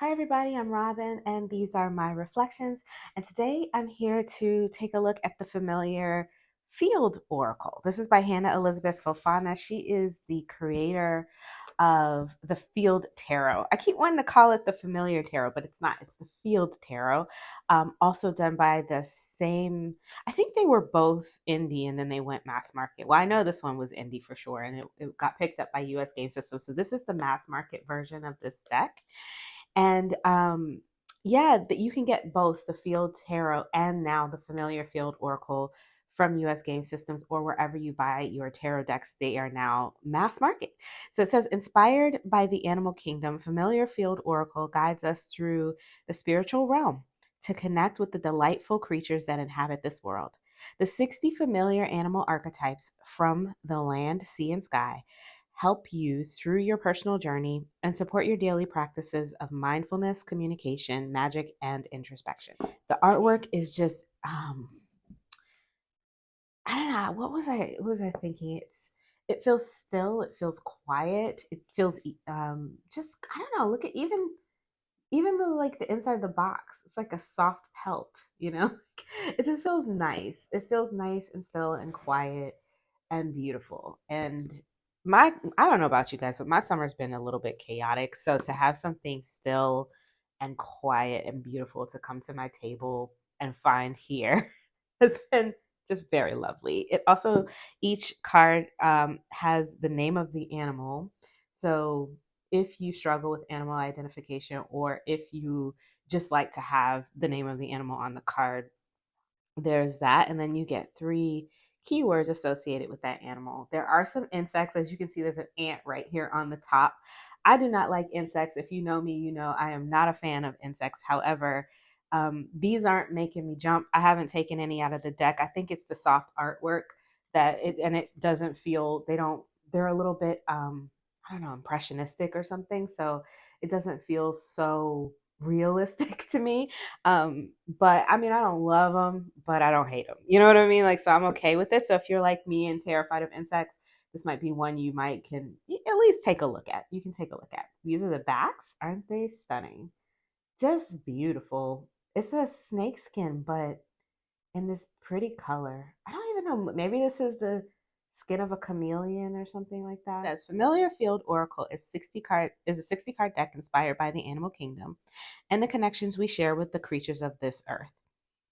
Hi, everybody. I'm Robin, and these are my reflections. And today I'm here to take a look at the familiar Field Oracle. This is by Hannah Elizabeth Fofana. She is the creator of the Field Tarot. I keep wanting to call it the Familiar Tarot, but it's not. It's the Field Tarot. Also done by the same, I think they were both indie and then they went mass market. Well, I know this one was indie for sure, and it got picked up by US Game Systems. So this is the mass market version of this deck. And yeah, that you can get both the Field Tarot and now the Familiar Field Oracle from US Game Systems or wherever you buy your tarot decks. They are now mass market. So it says, inspired by the animal kingdom, Familiar Field Oracle guides us through the spiritual realm to connect with the delightful creatures that inhabit this world. The 60 familiar animal archetypes from the land, sea, and sky help you through your personal journey and support your daily practices of mindfulness, communication, magic, and introspection. The artwork is just I don't know, what was I thinking? It feels still, it feels quiet, it feels just I don't know, look at even the like the inside of the box. It's like a soft pelt, you know? It just feels nice. It feels nice and still and quiet and beautiful. And my I don't know about you guys, but my summer's been a little bit chaotic. So to have something still and quiet and beautiful to come to my table and find here has been just very lovely. It also, each card has the name of the animal. So if you struggle with animal identification or if you just like to have the name of the animal on the card, there's that. And then you get three keywords associated with that animal. There are some insects. As you can see, there's an ant right here on the top. I do not like insects. If you know me, you know I am not a fan of insects. However, these aren't making me jump. I haven't taken any out of the deck. I think it's the soft artwork and it doesn't feel, they're a little bit, I don't know, impressionistic or something. So it doesn't feel so realistic to me. But I mean, I don't love them, but I don't hate them. You know what I mean? Like, so I'm okay with it. So if you're like me and terrified of insects, this might be one you might can at least take a look at. You can take a look at. These are the backs. Aren't they stunning? Just beautiful. It's a snake skin, but in this pretty color. I don't even know. Maybe this is the skin of a chameleon or something like that. It says Familiar Field Oracle is a 60 card deck inspired by the animal kingdom and the connections we share with the creatures of this earth.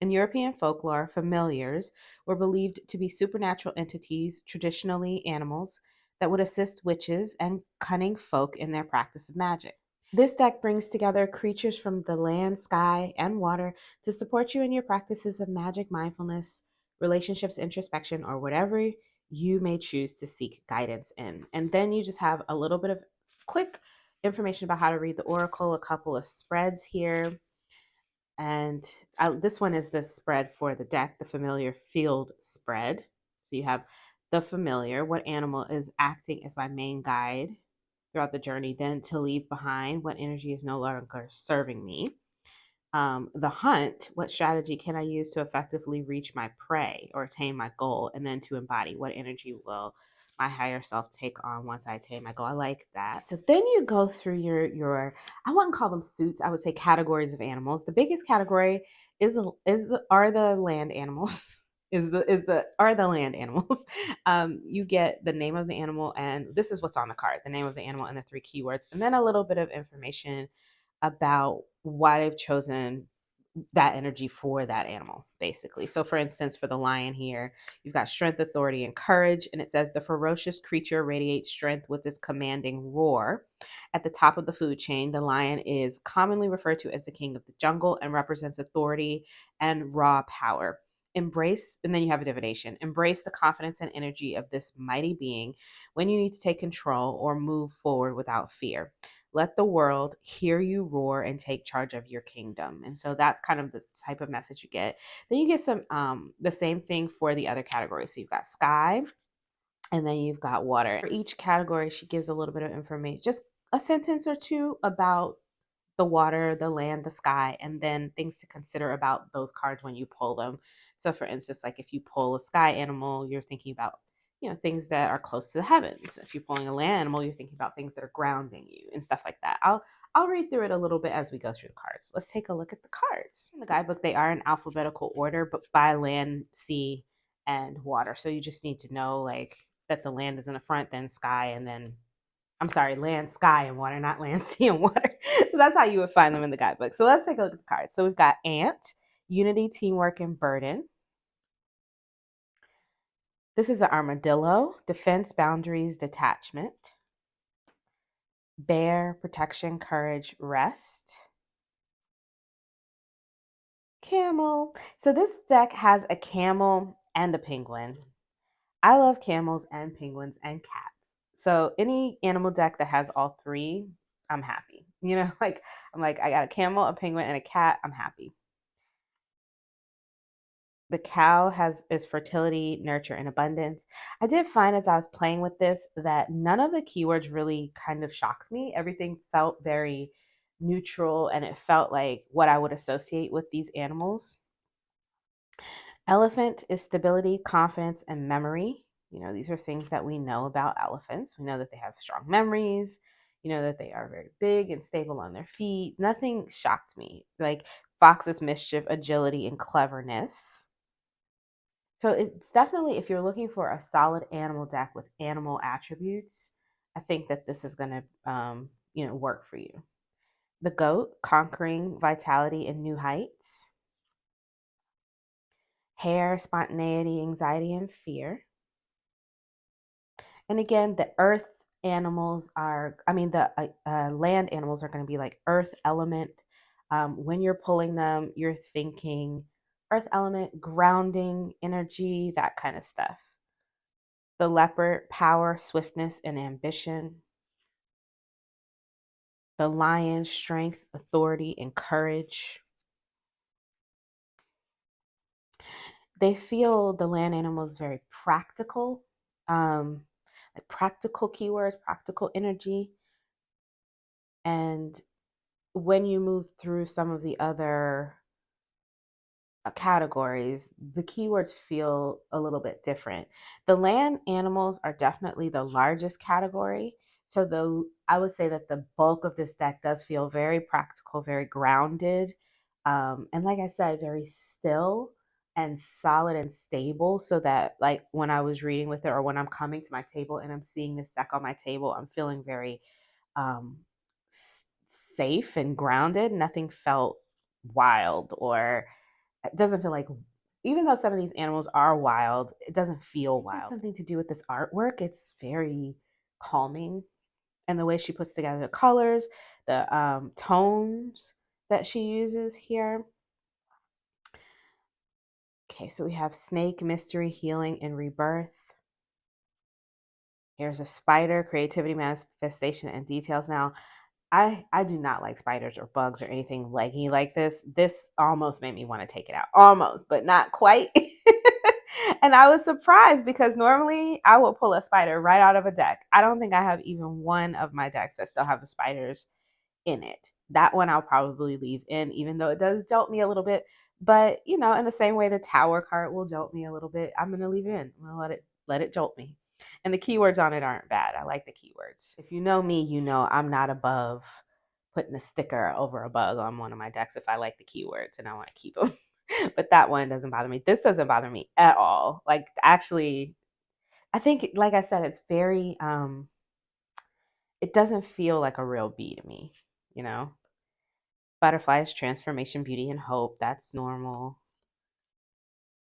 In European folklore, familiars were believed to be supernatural entities, traditionally animals, that would assist witches and cunning folk in their practice of magic. This deck brings together creatures from the land, sky, and water to support you in your practices of magic, mindfulness, relationships, introspection, or whatever you may choose to seek guidance in. And then you just have a little bit of quick information about how to read the oracle, a couple of spreads here. And this one is the spread for the deck, the familiar field spread. So you have the familiar, what animal is acting as my main guide throughout the journey, then to leave behind, what energy is no longer serving me. The hunt, what strategy can I use to effectively reach my prey or attain my goal? And then to embody, what energy will my higher self take on once I attain my goal? I like that. So then you go through your I wouldn't call them suits. I would say categories of animals. The biggest category is the are the land animals. Is the are the land animals. You get the name of the animal, and this is what's on the card: the name of the animal and the three keywords, and then a little bit of information about why they've chosen that energy for that animal, basically. So, for instance, for the lion here, you've got strength, authority, and courage. And it says the ferocious creature radiates strength with its commanding roar. At the top of the food chain, the lion is commonly referred to as the king of the jungle and represents authority and raw power. Embrace, and then you have a divination. Embrace the confidence and energy of this mighty being when you need to take control or move forward without fear. Let the world hear you roar and take charge of your kingdom. And so that's kind of the type of message you get. Then you get some the same thing for the other categories. So you've got sky, and then you've got water. For each category, she gives a little bit of information, just a sentence or two about the water, the land, the sky, and then things to consider about those cards when you pull them. So, for instance, like if you pull a sky animal, you're thinking about, things that are close to the heavens. If you're pulling a land animal, you're thinking about things that are grounding you and stuff like that. I'll read through it a little bit as we go through the cards. Let's take a look at the cards. In the guidebook, they are in alphabetical order, but by land, sea, and water. So you just need to know like that the land is in the front, then sky, and then I'm sorry, land, sky, and water, not land, sea, and water. So that's how you would find them in the guidebook. So let's take a look at the cards. So we've got ant, unity, teamwork, and burden. This is an armadillo, defense, boundaries, detachment. Bear, protection, courage, rest. Camel. So this deck has a camel and a penguin. I love camels and penguins and cats. So any animal deck that has all three, I'm happy. You know, like I'm like, I got a camel, a penguin, and a cat. I'm happy. The cow has is fertility, nurture, and abundance. I did find as I was playing with this that none of the keywords really kind of shocked me. Everything felt very neutral and it felt like what I would associate with these animals. Elephant is stability, confidence, and memory. You know, these are things that we know about elephants. We know that they have strong memories. You know that they are very big and stable on their feet. Nothing shocked me. Like fox is mischief, agility, and cleverness. So it's definitely, if you're looking for a solid animal deck with animal attributes, I think that this is going to, work for you. The goat, conquering, vitality, and new heights. Hare, spontaneity, anxiety, and fear. And again, the earth animals are, the land animals are going to be like earth element. When you're pulling them, you're thinking earth element, grounding, energy, that kind of stuff. The leopard, power, swiftness, and ambition. The lion, strength, authority, and courage. They feel the land animals very practical, like practical keywords, practical energy. And when you move through some of the other categories, the keywords feel a little bit different. The land animals are definitely the largest category. So I would say that the bulk of this deck does feel very practical, very grounded, and like I said, very still and solid and stable. So that like when I was reading with it, or when I'm coming to my table and I'm seeing this deck on my table, I'm feeling very um, safe and grounded. Nothing felt wild, or it doesn't feel like, even though some of these animals are wild, it doesn't feel wild. It's something to do with this artwork. It's very calming, and the way she puts together the colors, the tones that she uses here. Okay, so we have snake, mystery, healing, and rebirth. Here's a spider, creativity, manifestation, and details. Now, I do not like spiders or bugs or anything leggy like this. This almost made me want to take it out. Almost, but not quite. And I was surprised because normally I will pull a spider right out of a deck. I don't think I have even one of my decks that still have the spiders in it. That one I'll probably leave in, even though it does jolt me a little bit. But in the same way the tower card will jolt me a little bit, I'm gonna leave it in. I'm gonna let it jolt me. And the keywords on it aren't bad. I like the keywords. If you know me, you know I'm not above putting a sticker over a bug on one of my decks if I like the keywords and I want to keep them. But that one doesn't bother me. This doesn't bother me at all. Like actually, I think like I said, it's very it doesn't feel like a real bee to me, you know. Butterflies, transformation, beauty, and hope. That's normal.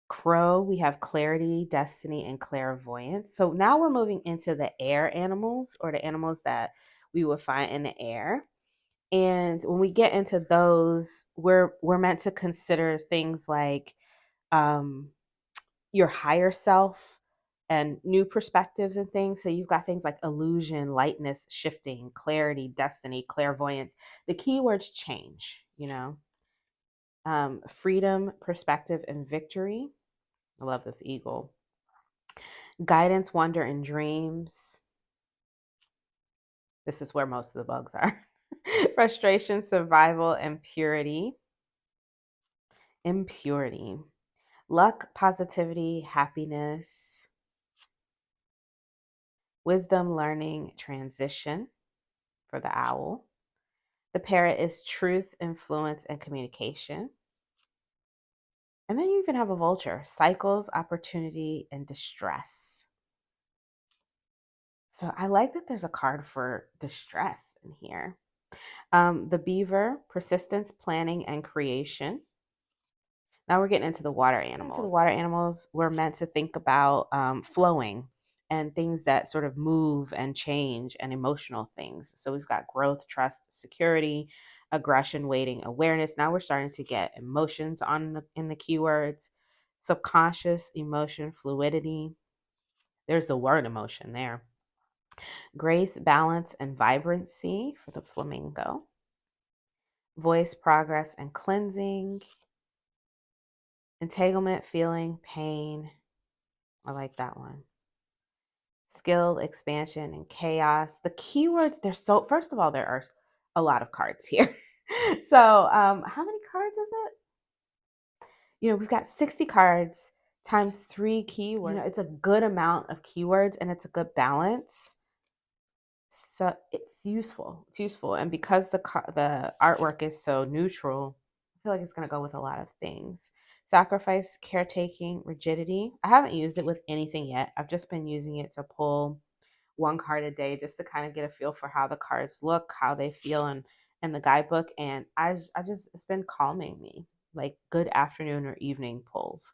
Crow, we have clarity, destiny, and clairvoyance. So now we're moving into the air animals, or the animals that we would find in the air. And when we get into those, we're meant to consider things like um, your higher self and new perspectives and things. So you've got things like illusion, lightness, shifting, clarity, destiny, clairvoyance. The keywords change, freedom, perspective, and victory. I love this eagle. Guidance, wonder, and dreams. This is where most of the bugs are. Frustration, survival, and purity. Impurity. Luck, positivity, happiness. Wisdom, learning, transition for the owl. The parrot is truth, influence, and communication. And then you even have a vulture, cycles, opportunity, and distress. So I like that there's a card for distress in here. The beaver, persistence, planning, and creation. Now we're getting into the water animals. Into the water animals, we're meant to think about flowing and things that sort of move and change and emotional things. So we've got growth, trust, security, aggression, waiting, awareness. Now we're starting to get emotions in the keywords, subconscious, emotion, fluidity. There's the word emotion there. Grace, balance, and vibrancy for the flamingo. Voice, progress, and cleansing. Entanglement, feeling, pain. I like that one. Skill, expansion, and chaos. The keywords, first of all, there are a lot of cards here. So, how many cards is it? We've got 60 cards times 3 keywords. It's a good amount of keywords and it's a good balance. So it's useful. It's useful. And because the artwork is so neutral, I feel like it's going to go with a lot of things. Sacrifice, caretaking, rigidity. I haven't used it with anything yet. I've just been using it to pull one card a day just to kind of get a feel for how the cards look, how they feel in the guidebook. And it's been calming me, like good afternoon or evening pulls.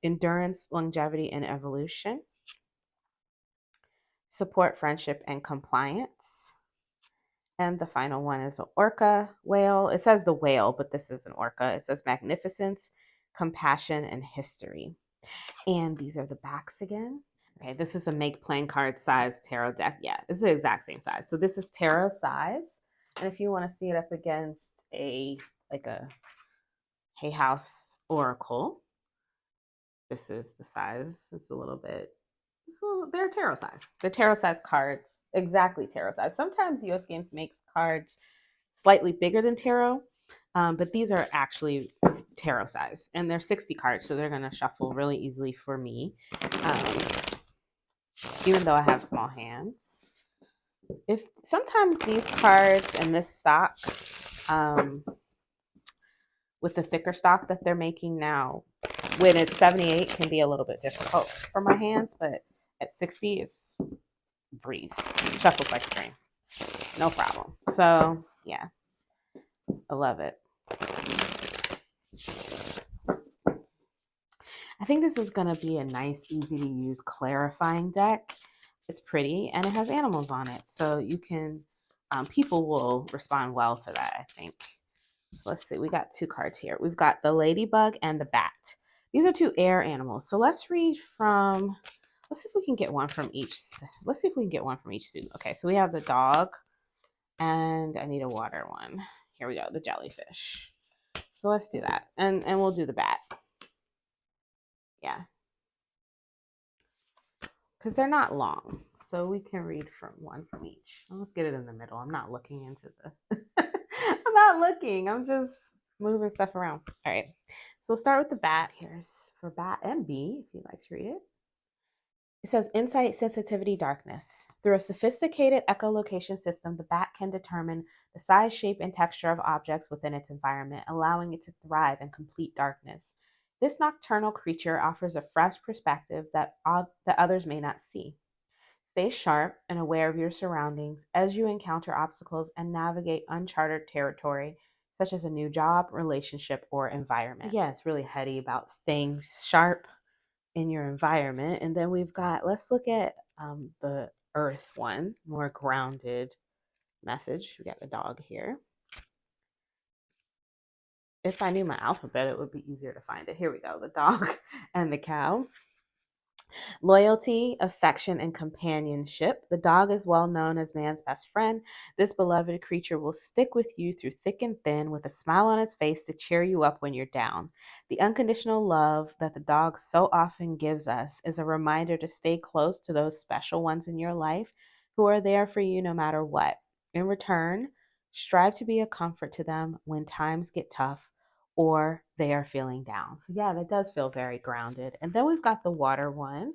Endurance, longevity, and evolution. Support, friendship, and compliance. And the final one is an orca whale. It says the whale, but this is an orca. It says magnificence, compassion, and history. And these are the backs again. Okay, this is a make playing card size tarot deck. Yeah, it's the exact same size. So this is tarot size. And if you want to see it up against a Hay House Oracle, this is the size. It's a little bit, they're tarot size. They're tarot size cards, exactly tarot size. Sometimes US Games makes cards slightly bigger than tarot, but these are actually tarot size. And they're 60 cards, so they're going to shuffle really easily for me. Even though I have small hands. If sometimes these cards and this stock, with the thicker stock that they're making now, when it's 78, can be a little bit difficult for my hands, but at 60, it's breeze. Shuffles like a dream. No problem. So, yeah, I love it. I think this is going to be a nice, easy to use, clarifying deck. It's pretty and it has animals on it. So you can, people will respond well to that, I think. So let's see, we got 2 cards here. We've got the ladybug and the bat. These are 2 air animals. So let's see if we can get one from each. Let's see if we can get one from each student. Okay, so we have the dog and I need a water one. Here we go, the jellyfish. So let's do that. And we'll do the bat. Yeah. Because they're not long. So we can read from one from each. Let's get it in the middle. I'm not looking into the I'm not looking. I'm just moving stuff around. All right. So we'll start with the bat. Here's for bat and B, if you'd like to read it. It says insight, sensitivity, darkness. Through a sophisticated echolocation system, the bat can determine the size, shape, and texture of objects within its environment, allowing it to thrive in complete darkness. This nocturnal creature offers a fresh perspective that others may not see. Stay sharp and aware of your surroundings as you encounter obstacles and navigate uncharted territory, such as a new job, relationship, or environment. So yeah, it's really heady about staying sharp in your environment. And then let's look at the earth one, more grounded message. We got a dog here. If I knew my alphabet, it would be easier to find it. Here we go, the dog and the cow. Loyalty, affection, and companionship. The dog is well known as man's best friend. This beloved creature will stick with you through thick and thin with a smile on its face to cheer you up when you're down. The unconditional love that the dog so often gives us is a reminder to stay close to those special ones in your life who are there for you no matter what. In return, strive to be a comfort to them when times get tough or they are feeling down. So yeah, that does feel very grounded. And then we've got the water one,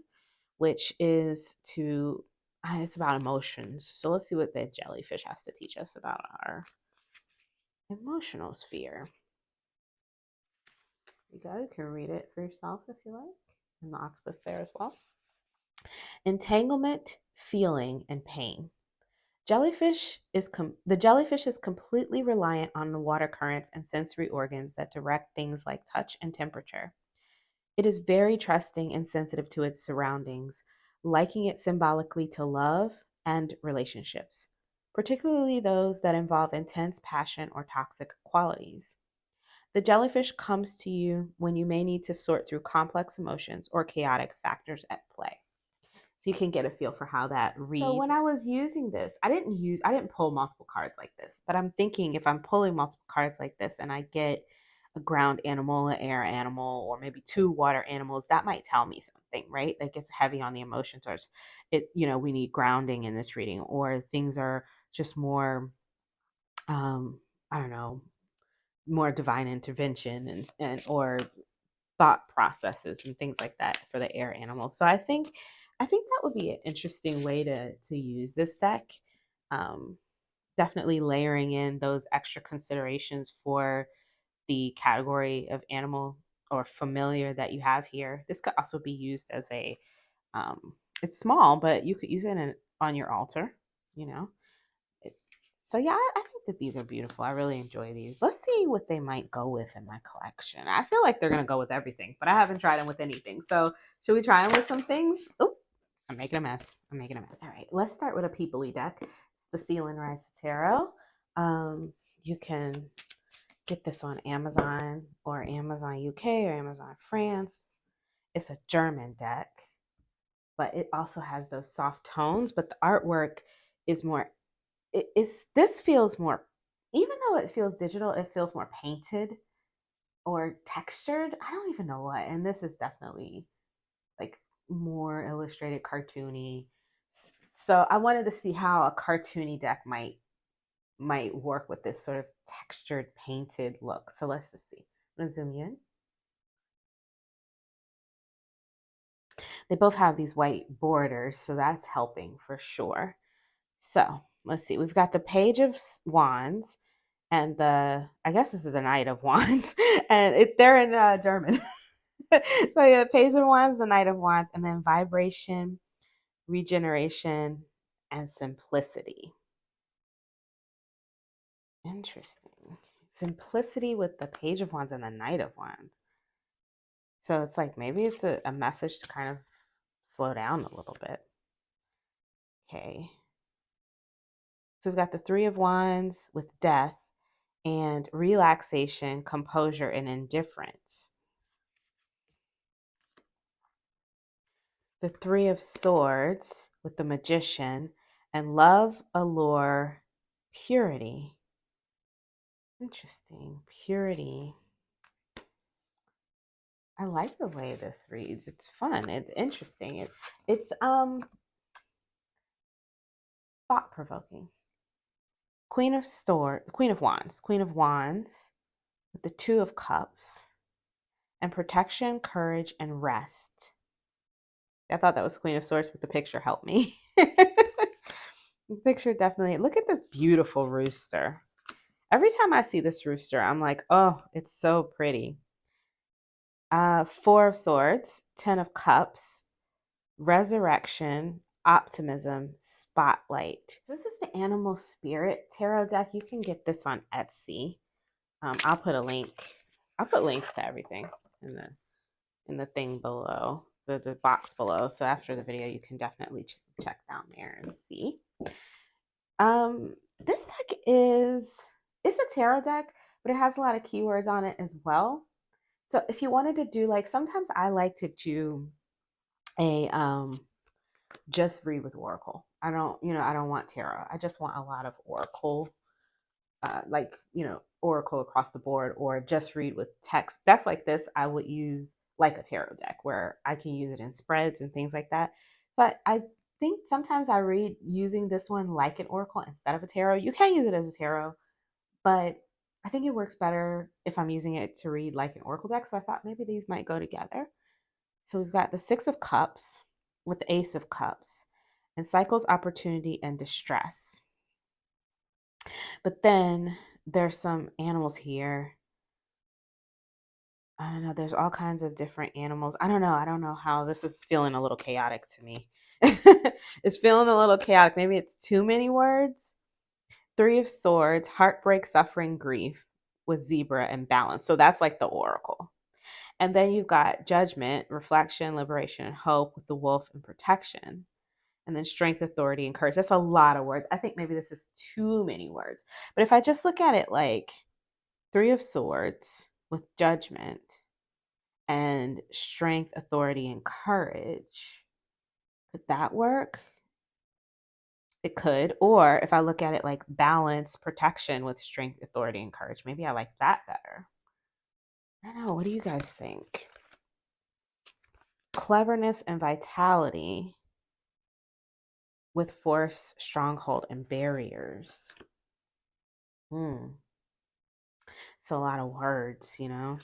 which is it's about emotions. So let's see what the jellyfish has to teach us about our Emotional sphere. You go, you can read it for yourself if you like. And the octopus there as well. Entanglement, feeling, and pain. The jellyfish is completely reliant on the water currents and sensory organs that direct things like touch and temperature. It is very trusting and sensitive to its surroundings, liking it symbolically to love and relationships, particularly those that involve intense passion or toxic qualities. The jellyfish comes to you when you may need to sort through complex emotions or chaotic factors at play. So you can get a feel for how that reads. So when I was using this, I didn't pull multiple cards like this, but I'm thinking if I'm pulling multiple cards like this and I get a ground animal, an air animal, or maybe two water animals, that might tell me something, right? That gets heavy on the emotions, or we need grounding in this reading, or things are just more, I don't know, more divine intervention and or thought processes and things like that for the air animals. So I think that would be an interesting way to use this deck. Um, Definitely layering in those extra considerations for the category of animal or familiar that you have here. This could also be used as a it's small, but you could use it on your altar, you know. So yeah, I think that these are beautiful. I really enjoy these. Let's see what they might go with in my collection. I feel like they're gonna go with everything, but I haven't tried them with anything. So should we try them with some things? Oh, I'm making a mess. All right, let's start with a peoply deck. It's the Seal and Rise Tarot. You can get this on Amazon or Amazon UK or Amazon France. It's a German deck, but it also has those soft tones. But the artwork is more this feels more, even though it feels digital, it feels more painted or textured. I don't even know what. And this is definitely like more illustrated, cartoony. So I wanted to see how a cartoony deck might work with this sort of textured, painted look. So let's just see. I'm gonna zoom you in. They both have these white borders, so that's helping for sure. So let's see. We've got the Page of Wands and I guess this is the Knight of Wands, and they're in German. So yeah, Page of Wands, the Knight of Wands, and then vibration, regeneration, and simplicity. Interesting. Simplicity with the Page of Wands and the Knight of Wands. So it's like maybe it's a message to kind of slow down a little bit. Okay. So we've got the Three of Wands with death and relaxation, composure, and indifference. The Three of Swords with the Magician and love, allure, purity. Interesting. Purity. I like the way this reads. It's fun. It's interesting. It's thought provoking. Queen of Wands with the Two of Cups and protection, courage, and rest. I thought that was Queen of Swords, but the picture helped me. The picture definitely. Look at this beautiful rooster. Every time I see this rooster, I'm like, oh, it's so pretty. Four of Swords, Ten of Cups, Resurrection, Optimism, Spotlight. This is the Animal Spirit Tarot deck. You can get this on Etsy. I'll put a link. I'll put links to everything in the thing below, the box below. So after the video, you can definitely check down there and see. This deck it's a tarot deck, but it has a lot of keywords on it as well. So if you wanted to do like, sometimes I like to do a just read with Oracle. I don't want tarot. I just want a lot of Oracle, Oracle across the board, or just read with text. Decks like this, I would use like a tarot deck where I can use it in spreads and things like that. So I think sometimes I read using this one like an Oracle instead of a tarot. You can use it as a tarot, but I think it works better if I'm using it to read like an Oracle deck. So I thought maybe these might go together. So we've got the Six of Cups with the Ace of Cups and cycles, opportunity, and distress. But then There's some animals here. I don't know. There's all kinds of different animals. I don't know. I don't know how this is feeling a little chaotic to me. It's feeling a little chaotic. Maybe it's too many words. Three of Swords, heartbreak, suffering, grief with zebra and balance. So that's like the oracle. And then you've got judgment, reflection, liberation, and hope with the wolf and protection. And then strength, authority, and courage. That's a lot of words. I think maybe this is too many words. But if I just look at it like Three of Swords with judgment and strength, authority, and courage, could that work? It could. Or if I look at it like balance, protection with strength, authority, and courage, maybe I like that better. I don't know. What do you guys think? Cleverness and vitality with force, stronghold, and barriers. Hmm. It's a lot of words, you know?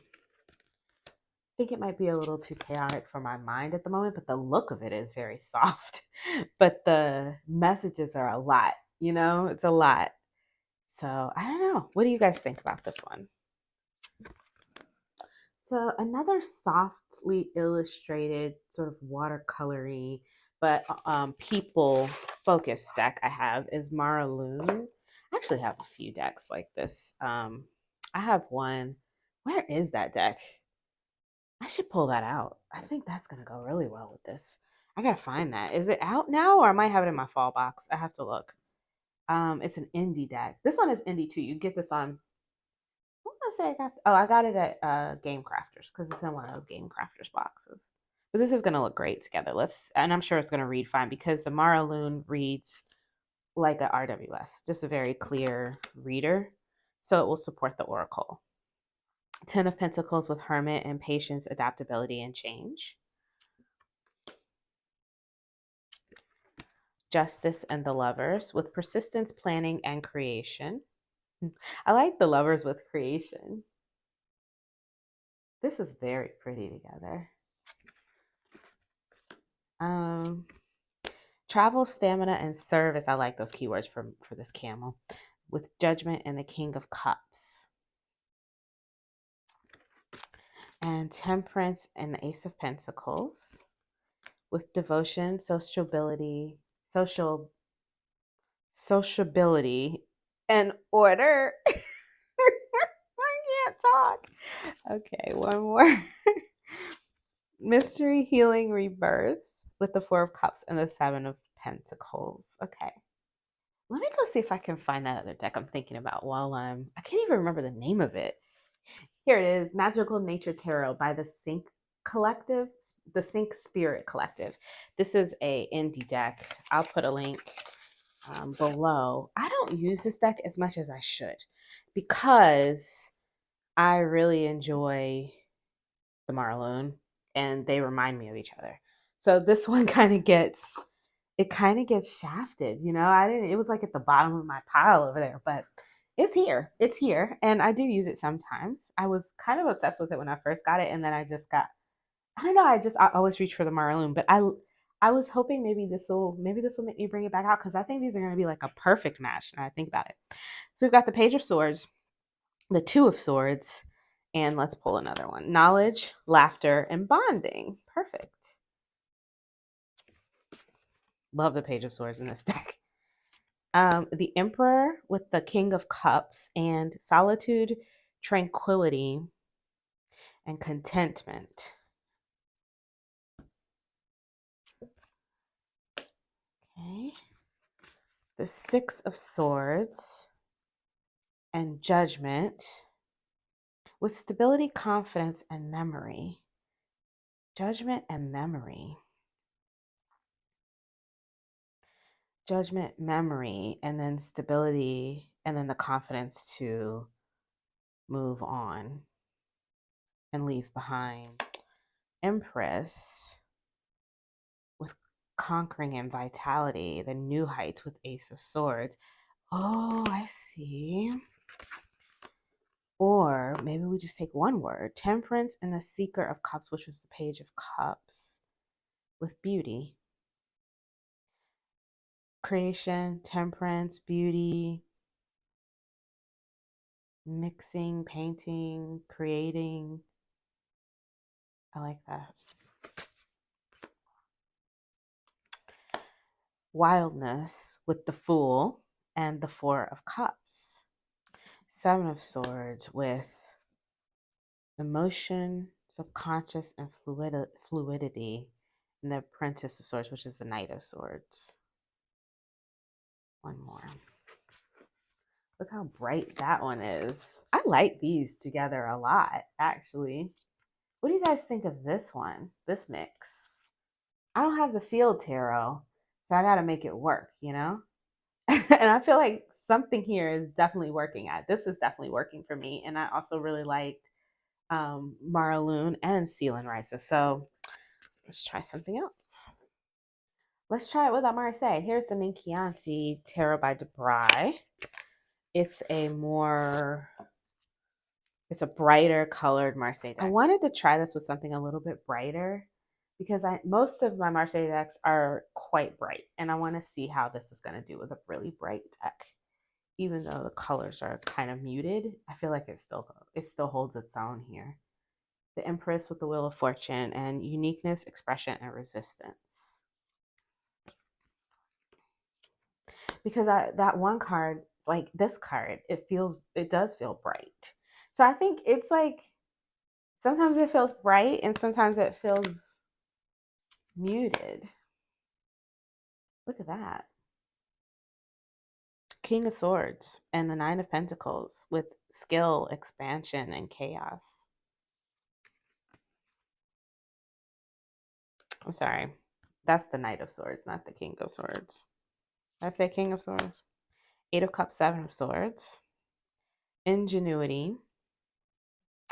I think it might be a little too chaotic for my mind at the moment, but the look of it is very soft. But the messages are a lot, you know? It's a lot. So I don't know. What do you guys think about this one? So another softly illustrated, sort of watercolory, but people focused deck I have is Mara Loon. I actually have a few decks like this. I have one. Where is that deck? I should pull that out. I think that's gonna go really well with this. I gotta find that. Is it out now, or I might have it in my fall box? I have to look. It's an indie deck. This one is indie too. You get this on. What did I say I got? Oh, I got it at Game Crafters because it's in one of those Game Crafters boxes. But this is gonna look great together. And I'm sure it's gonna read fine because the Mara Loon reads like a RWS, just a very clear reader. So it will support the Oracle. Ten of Pentacles with Hermit and patience, adaptability, and change. Justice and the Lovers with persistence, planning, and creation. I like the Lovers with creation. This is very pretty together. Um, Travel, stamina, and service. I like those keywords for this camel. With judgment and the King of Cups. And temperance and the Ace of Pentacles. With devotion, sociability, and order. I can't talk. Okay, one more. Mystery, healing, rebirth with the Four of Cups and the Seven of Pentacles. Okay. Let me go see if I can find that other deck I'm thinking about while I can't even remember the name of it. Here it is, Magical Nature Tarot by the Sync Collective, the Sync Spirit Collective. This is a indie deck. I'll put a link below. I don't use this deck as much as I should because I really enjoy the Marloon and they remind me of each other. So this one kind of gets shafted, you know. I didn't It was like at the bottom of my pile over there, but it's here. It's here and I do use it sometimes. I was kind of obsessed with it when I first got it and then I don't know, I always reach for the Marloon, but I was hoping maybe this will make me bring it back out because I think these are going to be like a perfect match now I think about it. So we've got the Page of Swords, the Two of Swords, and let's pull another one. Knowledge, laughter, and bonding. Perfect. Love the Page of Swords in this deck. The Emperor with the King of Cups and solitude, tranquility, and contentment. Okay. The Six of Swords and judgment with stability, confidence, and memory. Judgment and memory. Judgment, memory, and then stability, and then the confidence to move on and leave behind. Empress with conquering and vitality, the new heights with Ace of Swords. Oh, I see. Or maybe we just take one word. Temperance and the Seeker of Cups, which was the Page of Cups, with beauty. Creation, temperance, beauty. Mixing, painting, creating. I like that. Wildness with the Fool and the Four of Cups. Seven of Swords with emotion, subconscious, and fluidity. And the Apprentice of Swords, which is the Knight of Swords. One more. Look how bright that one is. I like these together a lot, actually. What do you guys think of this one, this mix? I don't have the field tarot, so I got to make it work, you know? And I feel like something here is definitely working. This is definitely working for me. And I also really liked Maraloon and Seal and Risa. So let's try something else. Let's try it with Marseille. Here's the Ninkianti Tarot by Debray. It's a brighter colored Marseille deck. I wanted to try this with something a little bit brighter because most of my Marseille decks are quite bright, and I want to see how this is going to do with a really bright deck. Even though the colors are kind of muted, I feel like it still holds its own here. The Empress with the Wheel of Fortune and uniqueness, expression, and resistance. Because that one card, like this card, it does feel bright. So I think it's like sometimes it feels bright and sometimes it feels muted. Look at that. King of Swords and the Nine of Pentacles with skill, expansion, and chaos. I'm sorry. That's the Knight of Swords, not the King of Swords. Did I say King of Swords? Eight of Cups, Seven of Swords. Ingenuity.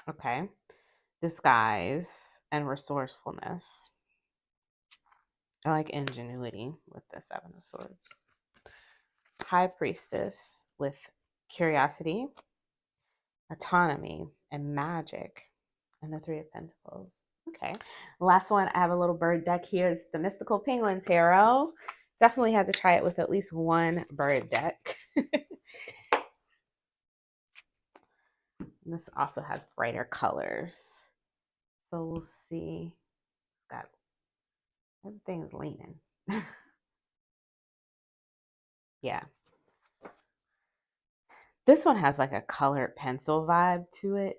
Okay. Disguise and resourcefulness. I like ingenuity with the Seven of Swords. High Priestess with curiosity, autonomy, and magic. And the Three of Pentacles. Okay. Last one, I have a little bird deck here. It's the Mystical Penguin Tarot. Definitely had to try it with at least one bird deck. This also has brighter colors. So we'll see. It's got everything's leaning. Yeah. This one has like a colored pencil vibe to it.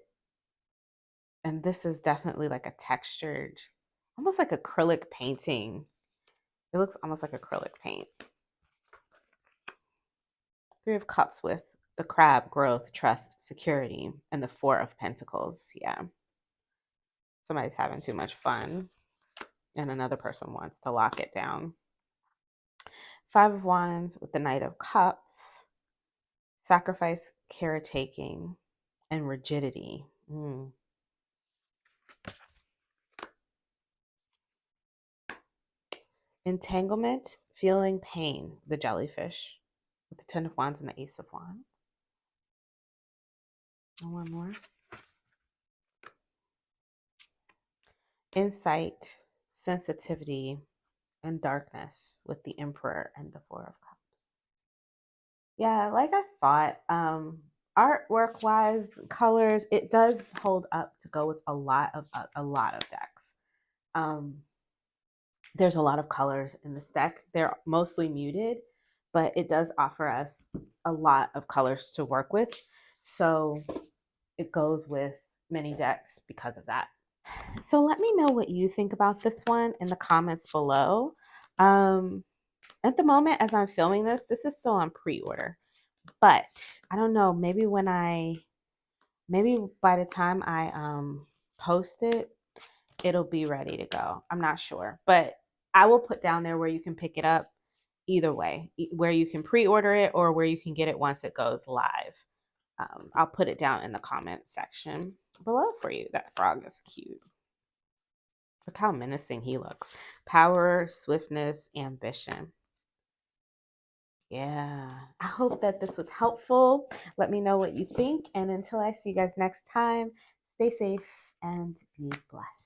And this is definitely like a textured, almost like acrylic painting. It looks almost like acrylic paint. Three of Cups with the Crab, growth, trust, security, and the Four of Pentacles. Yeah. Somebody's having too much fun and another person wants to lock it down. Five of Wands with the Knight of Cups. Sacrifice, caretaking, and rigidity. Entanglement, feeling pain, the Jellyfish, with the Ten of Wands and the Ace of Wands. And one more. Insight, sensitivity, and darkness, with the Emperor and the Four of Cups. Yeah, like I thought, artwork wise, colors, it does hold up to go with a lot of decks. There's a lot of colors in this deck. They're mostly muted, but it does offer us a lot of colors to work with. So it goes with many decks because of that. So let me know what you think about this one in the comments below. At the moment, as I'm filming this is still on pre-order. But I don't know, maybe by the time I post it, it'll be ready to go. I'm not sure. But I will put down there where you can pick it up either way, where you can pre-order it or where you can get it once it goes live. I'll put it down in the comment section below for you. That frog is cute. Look how menacing he looks. Power, swiftness, ambition. Yeah, I hope that this was helpful. Let me know what you think. And until I see you guys next time, stay safe and be blessed.